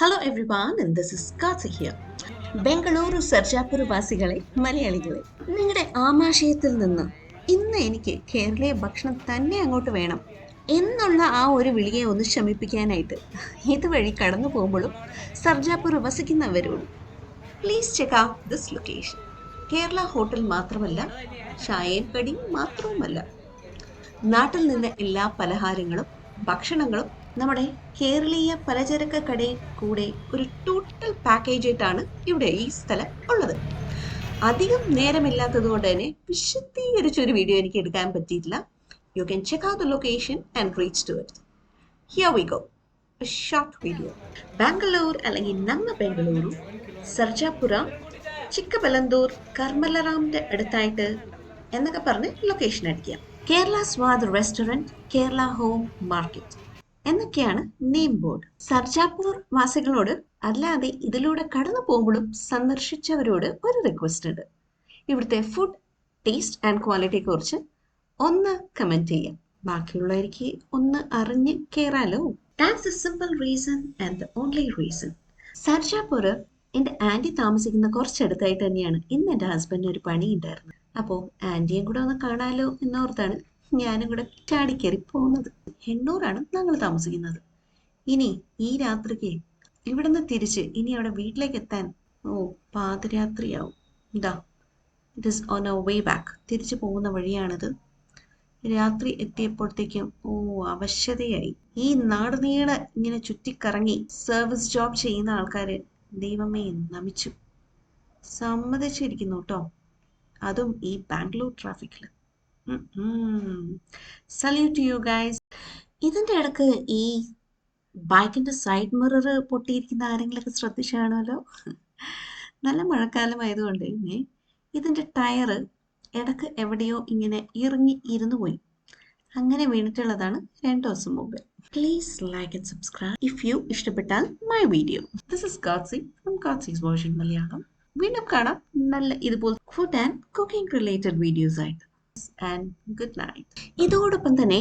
Hello everyone, and this is Kathy here. Bengaluru Sarjapura വാസികളെ മലയാളികളെ, നിങ്ങളുടെ ആമാശയത്തിൽ നിന്ന് ഇന്ന് എനിക്ക് കേരളീയ ഭക്ഷണം തന്നെ അങ്ങോട്ട് വേണം എന്നുള്ള ആ ഒരു വിളിയെ ഒന്ന് ശമിപ്പിക്കാനായിട്ട് ഇതുവഴി കടന്നു പോകുമ്പോഴും സർജാപുര വസിക്കുന്നവരോട് please check out this location. Kerala hotel മാത്രമല്ല, ചായയും കടിയും മാത്രവുമല്ല, നാട്ടിൽ നിന്ന് എല്ലാ പലഹാരങ്ങളും ഭക്ഷണങ്ങളും നമ്മുടെ കേരളീയ പലചരക്ക് കടയിൽ കൂടെ ഒരു ടോട്ടൽ പാക്കേജ് ആയിട്ടാണ് ഇവിടെ ഈ സ്ഥലം ഉള്ളത്. അധികം നേരമില്ലാത്തത് കൊണ്ട് തന്നെ വിശദീകരിച്ചൊരു വീഡിയോ എനിക്ക് എടുക്കാൻ പറ്റിയിട്ടില്ല. You can check out the location and reach to it. Here we go. Short video. Bangalore അല്ലെങ്കിൽ നമ്മ ബംഗളൂരു, സർജാപുര, ചിക്കബലന്തൂർ, കർമ്മലറാമിന്റെ അടുത്തായിട്ട് എന്നൊക്കെ പറഞ്ഞ് ലൊക്കേഷൻ അടിക്കാം. കേരള സ്വാദ് റെസ്റ്റോറൻറ്റ്, കേരള ഹോം മാർക്കറ്റ് എന്നൊക്കെയാണ് നെയിം ബോർഡ്. സർജാപൂർ വാസികളോട് അല്ലാതെ ഇതിലൂടെ കടന്നു പോകുമ്പോഴും സന്ദർശിച്ചവരോട് ഒരു റിക്വസ്റ്റ് ഉണ്ട്. ഇവിടുത്തെ ഫുഡ് ടേസ്റ്റ് ആൻഡ് ക്വാളിറ്റിയെ കുറിച്ച് ഒന്ന് കമന്റ് ചെയ്യാം. ബാക്കിയുള്ളവർക്ക് ഒന്ന് അറിഞ്ഞ് കയറാലോ. That's a simple reason and the only reason. Sarjapur എൻ്റെ ആൻറ്റി താമസിക്കുന്ന കുറച്ചടുത്തായിട്ട് തന്നെയാണ് ഇന്ന് എൻ്റെ ഹസ്ബൻഡിന് ഒരു പണി ഉണ്ടായിരുന്നത്. അപ്പോൾ ആൻറ്റിയും കൂടെ ഒന്ന് കാണാലോ എന്നോർത്താണ് ഞാനും കൂടെ ചാടിക്കയറി പോകുന്നത്. എണ്ണൂറാണ് ഞങ്ങൾ താമസിക്കുന്നത്. ഇനി ഈ രാത്രിക്ക് ഇവിടുന്ന് തിരിച്ച് ഇനി അവിടെ വീട്ടിലേക്ക് എത്താൻ പാതിരാത്രിയാവും. ഇതാ, it is on a way back. തിരിച്ചു പോകുന്ന വഴിയാണിത്. രാത്രി എത്തിയപ്പോഴത്തേക്കും അവശതയായി. ഈ നാട് നീളെ ഇങ്ങനെ ചുറ്റിക്കറങ്ങി സർവീസ് ജോബ് ചെയ്യുന്ന ആൾക്കാര് ദൈവമേ നമിച്ചു. സമ്മതിച്ചിരിക്കുന്നു കേട്ടോ, അതും ഈ ബാംഗ്ലൂർ ട്രാഫിക്കിൽ. Salute you guys. ഇതിൻ്റെ ഇടക്ക് ഈ ബൈക്കിൻ്റെ സൈഡ് മിറർ പൊട്ടിയിരിക്കുന്ന ആരെങ്കിലൊക്കെ ശ്രദ്ധിച്ചാണല്ലോ. നല്ല മഴക്കാലമായതുകൊണ്ട് തന്നെ ഇതിൻ്റെ ടയറ് ഇടക്ക് എവിടെയോ ഇങ്ങനെ ഇറങ്ങി ഇരുന്നു പോയി. അങ്ങനെ വീണിട്ടുള്ളതാണ് 2 ദിവസം മുമ്പ്. Please like and subscribe if you ഇഷ്ടപ്പെട്ടാൽ my video. This is Kathsi from Kathsi's version Malayalam. വീണ്ടും കാണാം നല്ല ഇതുപോലെ food and cooking related videos ആയിട്ട്. And good night. ഇതോടൊപ്പം തന്നെ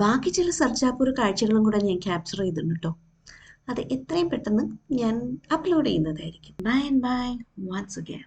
ബാക്കി ചില സർജാപൂർ കാഴ്ചകളും കൂടെ ഞാൻ ക്യാപ്ചർ ചെയ്തിട്ടുണ്ട് കേട്ടോ. അത് എത്രയും പെട്ടെന്ന് ഞാൻ അപ്ലോഡ് ചെയ്യുന്നതായിരിക്കും. Bye and bye once again.